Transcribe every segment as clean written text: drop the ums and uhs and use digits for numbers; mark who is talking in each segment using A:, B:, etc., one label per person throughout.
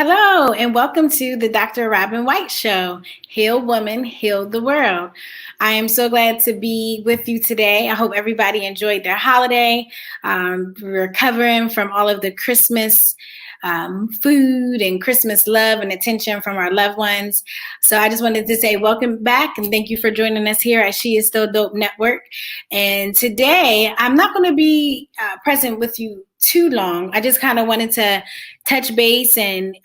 A: Hello, and welcome to the Dr. Robyn White Show. Heal Woman, Heal the World. I am so glad to be with you today. I hope everybody enjoyed their holiday. We're recovering from all of the Christmas food and Christmas love and attention from our loved ones. So I just wanted to say welcome back and thank you for joining us here at She Is Still Dope Network. And today I'm not going to be present with you too long. I just kind of wanted to touch base and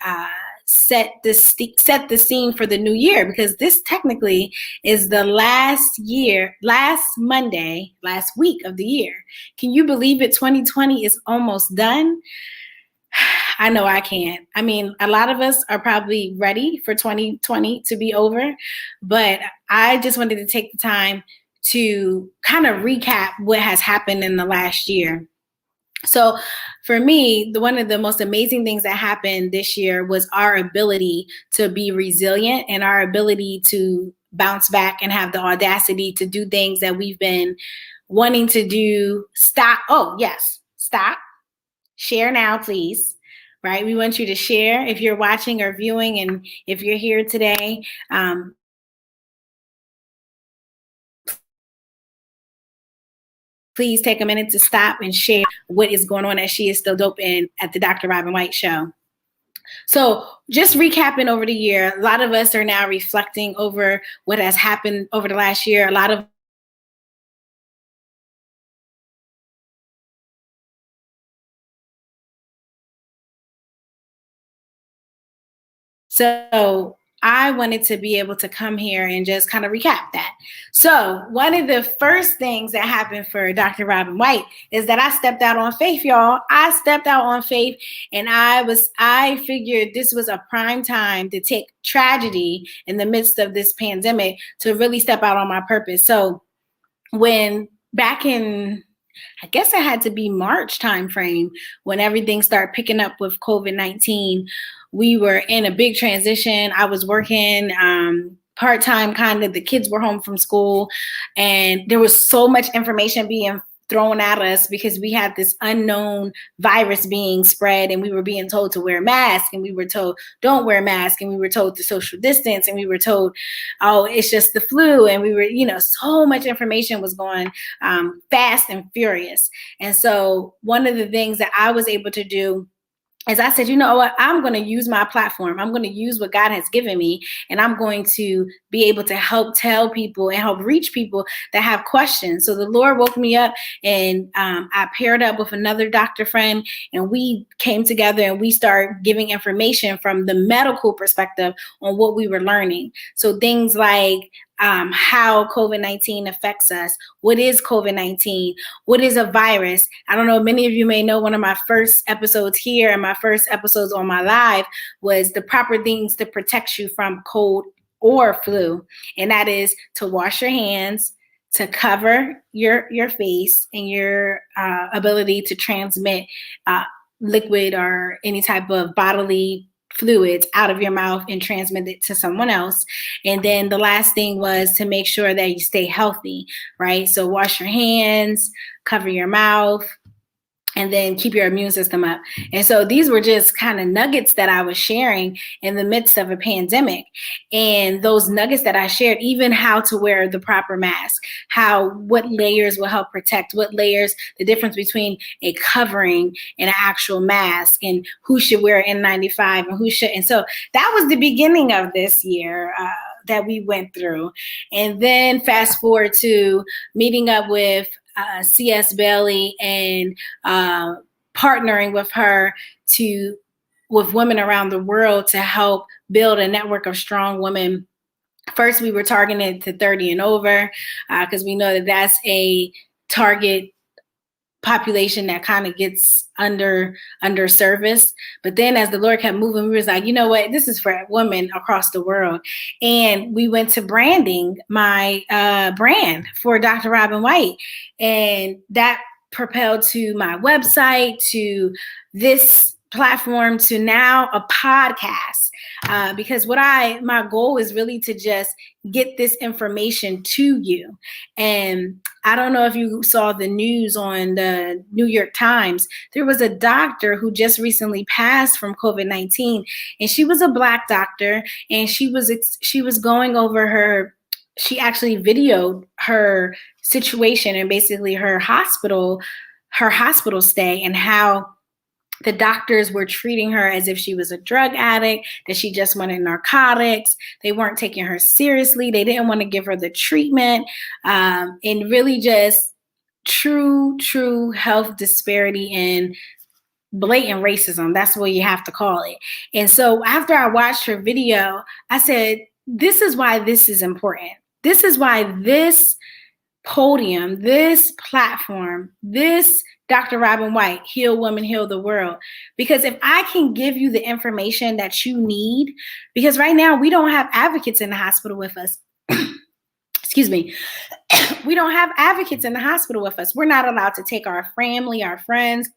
A: set the scene for the new year, because this technically is the last week of the year. Can you believe it? 2020 is almost done. I know I can't. I mean, a lot of us are probably ready for 2020 to be over, but I just wanted to take the time to kind of recap what has happened in the last year. So for me, one of the most amazing things that happened this year was our ability to be resilient and our ability to bounce back and have the audacity to do things that we've been wanting to do. Stop. Share now, please. Right? We want you to share if you're watching or viewing, and if you're here today. Please take a minute to stop and share what is going on at She Is Still Dope and at the Dr. Robyn White Show. So just recapping over the year, a lot of us are now reflecting over what has happened over the last year. A lot of So I wanted to be able to come here and just kind of recap that. So one of the first things that happened for Dr. Robyn White is that I stepped out on faith, y'all. I stepped out on faith, and I figured this was a prime time to take tragedy in the midst of this pandemic to really step out on my purpose. So when back in, I guess it had to be March timeframe, when everything started picking up with COVID-19, we were in a big transition. I was working part-time, kind of. The kids were home from school, and there was so much information being thrown at us because we had this unknown virus being spread, and we were being told to wear masks, and we were told don't wear masks, and we were told to social distance, and we were told, oh, it's just the flu, and we were, so much information was going fast and furious. And so one of the things that I was able to do is I said, you know what, I'm going to use my platform. I'm going to use what God has given me, and I'm going to be able to help tell people and help reach people that have questions. So the Lord woke me up, and I paired up with another doctor friend, and we came together and we started giving information from the medical perspective on what we were learning. So things like how COVID-19 affects us. What is COVID-19? What is a virus? I don't know, many of you may know one of my first episodes here and my first episodes on my live was the proper things to protect you from cold or flu. And that is to wash your hands, to cover your face and your ability to transmit liquid or any type of bodily fluids out of your mouth and transmit it to someone else. And then the last thing was to make sure that you stay healthy, right? So wash your hands, cover your mouth, and then keep your immune system up. And so these were just kind of nuggets that I was sharing in the midst of a pandemic. And those nuggets that I shared, even how to wear the proper mask, what layers will help protect, the difference between a covering and an actual mask, and who should wear N95 and who shouldn't. And so that was the beginning of this year that we went through. And then fast forward to meeting up with C.S. Bailey and partnering with her with women around the world to help build a network of strong women. First, we were targeted to 30 and over because we know that that's a target population that kind of gets under service. But then as the Lord kept moving, we was like, you know what, this is for women across the world. And we went to branding my brand for Dr. Robyn White. And that propelled to my website, to this platform to now a podcast, because my goal is really to just get this information to you. And I don't know if you saw the news on the New York Times. There was a doctor who just recently passed from COVID-19, and she was a Black doctor, and she was going over she actually videoed her situation and basically her hospital stay, and how the doctors were treating her as if she was a drug addict, that she just wanted narcotics. They weren't taking her seriously. They didn't want to give her the treatment, and really just true health disparity and blatant racism. That's what you have to call it. And so after I watched her video, I said, this is why this is important. This is why this podium, this platform, this Dr. Robyn White, Heal Women, Heal the World. Because if I can give you the information that you need, because right now we don't have advocates in the hospital with us. Excuse me. We don't have advocates in the hospital with us. We're not allowed to take our family, our friends.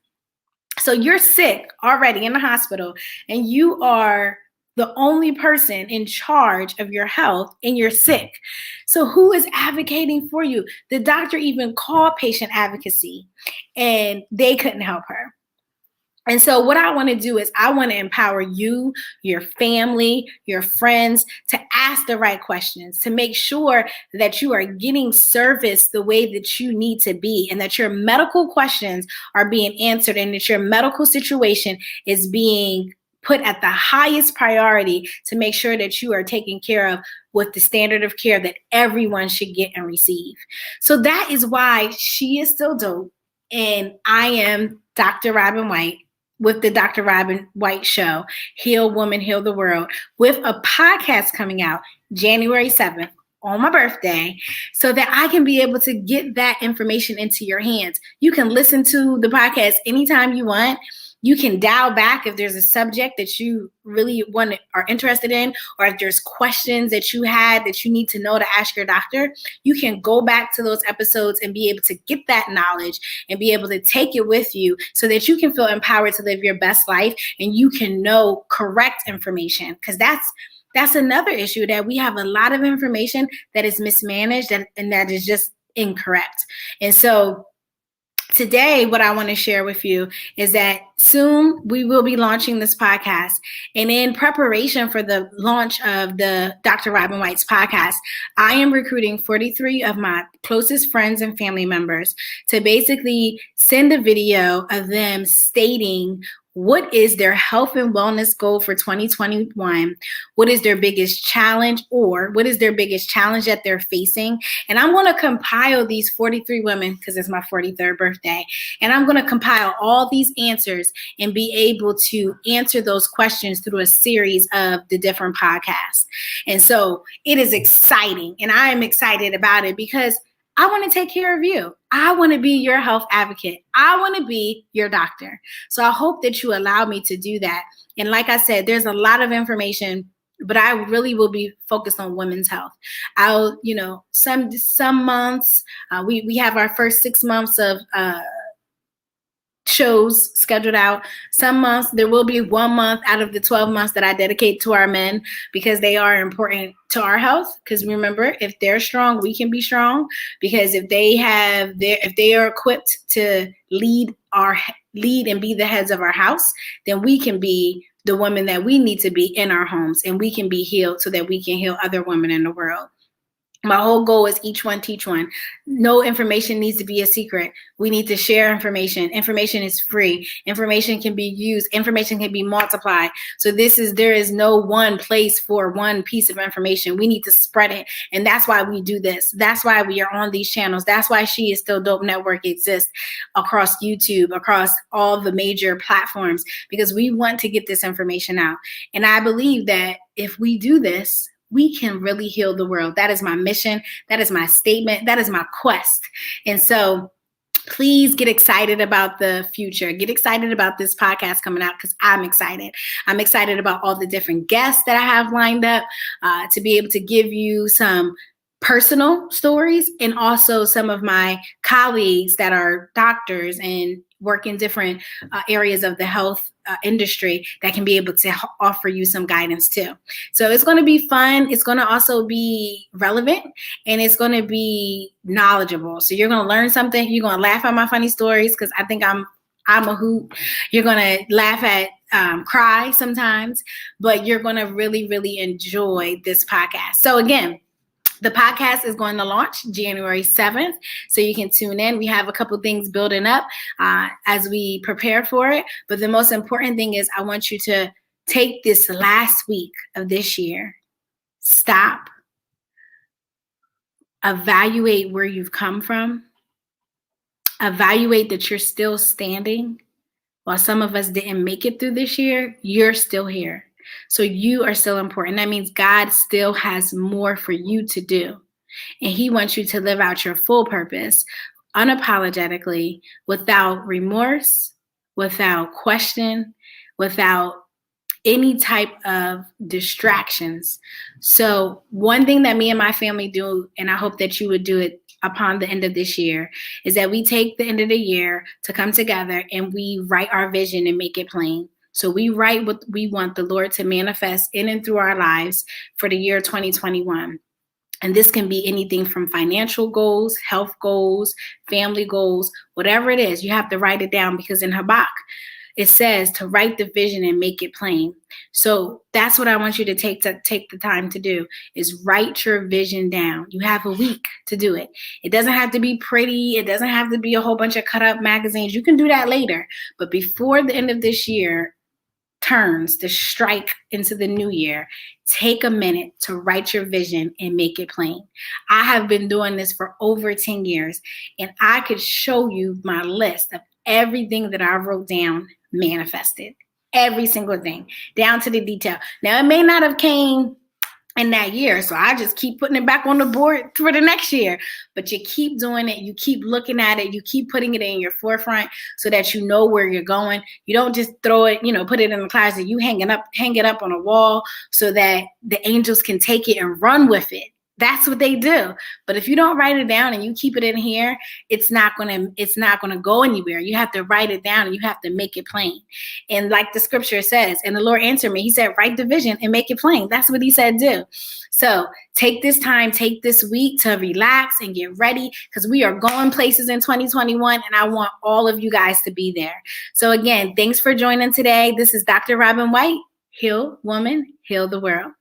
A: So you're sick already in the hospital, and you are the only person in charge of your health, and you're sick. So who is advocating for you? The doctor even called patient advocacy, and they couldn't help her. And so what I want to do is I want to empower you, your family, your friends to ask the right questions, to make sure that you are getting service the way that you need to be, and that your medical questions are being answered, and that your medical situation is being put at the highest priority to make sure that you are taken care of with the standard of care that everyone should get and receive. So that is why she is still dope, and I am Dr. Robyn White, with the Dr. Robyn White Show, Heal Woman, Heal the World, with a podcast coming out January 7th on my birthday, so that I can be able to get that information into your hands. You can listen to the podcast anytime you want. You can dial back if there's a subject that you really are interested in, or if there's questions that you had that you need to know to ask your doctor. You can go back to those episodes and be able to get that knowledge and be able to take it with you, so that you can feel empowered to live your best life, and you can know correct information. Because that's another issue, that we have a lot of information that is mismanaged and that is just incorrect. And so today, what I want to share with you is that soon we will be launching this podcast. And in preparation for the launch of the Dr. Robyn White's podcast, I am recruiting 43 of my closest friends and family members to basically send a video of them stating what is their health and wellness goal for 2021? What is their biggest challenge, or what is their biggest challenge that they're facing? And I'm going to compile these 43 women, because it's my 43rd birthday, and I'm going to compile all these answers and be able to answer those questions through a series of the different podcasts. And so it is exciting, and I am excited about it, because I want to take care of you. I want to be your health advocate. I want to be your doctor. So I hope that you allow me to do that. And like I said, there's a lot of information, but I really will be focused on women's health. Some months, we have our first 6 months of shows scheduled out. Some months, there will be 1 month out of the 12 months that I dedicate to our men, because they are important to our health. Because remember, if they're strong, we can be strong. Because if they are equipped to lead and be the heads of our house, then we can be the women that we need to be in our homes, and we can be healed so that we can heal other women in the world. My whole goal is each one teach one. No information needs to be a secret. We need to share information. Information is free. Information can be used. Information can be multiplied. So there is no one place for one piece of information. We need to spread it. And that's why we do this. That's why we are on these channels. That's why She Is Still Dope Network exists across YouTube, across all the major platforms, because we want to get this information out. And I believe that if we do this, we can really heal the world. That is my mission. That is my statement. That is my quest. And so please get excited about the future. Get excited about this podcast coming out, because I'm excited. I'm excited about all the different guests that I have lined up to be able to give you some personal stories and also some of my colleagues that are doctors and work in different areas of the health industry that can be able to offer you some guidance too. So it's going to be fun. It's going to also be relevant, and it's going to be knowledgeable. So you're going to learn something. You're going to laugh at my funny stories because I think I'm a hoot. You're going to laugh at, cry sometimes, but you're going to really, really enjoy this podcast. So again, the podcast is going to launch January 7th, so you can tune in. We have a couple things building up as we prepare for it. But the most important thing is I want you to take this last week of this year, stop, evaluate where you've come from, evaluate that you're still standing. While some of us didn't make it through this year, you're still here. So you are still important. That means God still has more for you to do. And he wants you to live out your full purpose unapologetically, without remorse, without question, without any type of distractions. So one thing that me and my family do, and I hope that you would do it upon the end of this year, is that we take the end of the year to come together and we write our vision and make it plain. So we write what we want the Lord to manifest in and through our lives for the year 2021. And this can be anything from financial goals, health goals, family goals, whatever it is. You have to write it down, because in Habakkuk, it says to write the vision and make it plain. So that's what I want you to take the time to do, is write your vision down. You have a week to do it. It doesn't have to be pretty. It doesn't have to be a whole bunch of cut up magazines. You can do that later. But before the end of this year turns to strike into the new year, take a minute to write your vision and make it plain. I have been doing this for over 10 years, and I could show you my list of everything that I wrote down manifested. Every single thing, down to the detail. Now, it may not have came in that year, so I just keep putting it back on the board for the next year. But you keep doing it. You keep looking at it. You keep putting it in your forefront so that you know where you're going. You don't just throw it, put it in the closet. You hang it up on a wall so that the angels can take it and run with it. That's what they do. But if you don't write it down and you keep it in here, it's not gonna go anywhere. You have to write it down and you have to make it plain. And like the scripture says, and the Lord answered me, he said, write the vision and make it plain. That's what he said, do. So take this time, take this week to relax and get ready, because we are going places in 2021, and I want all of you guys to be there. So again, thanks for joining today. This is Dr. Robyn White. Heal woman, heal the world.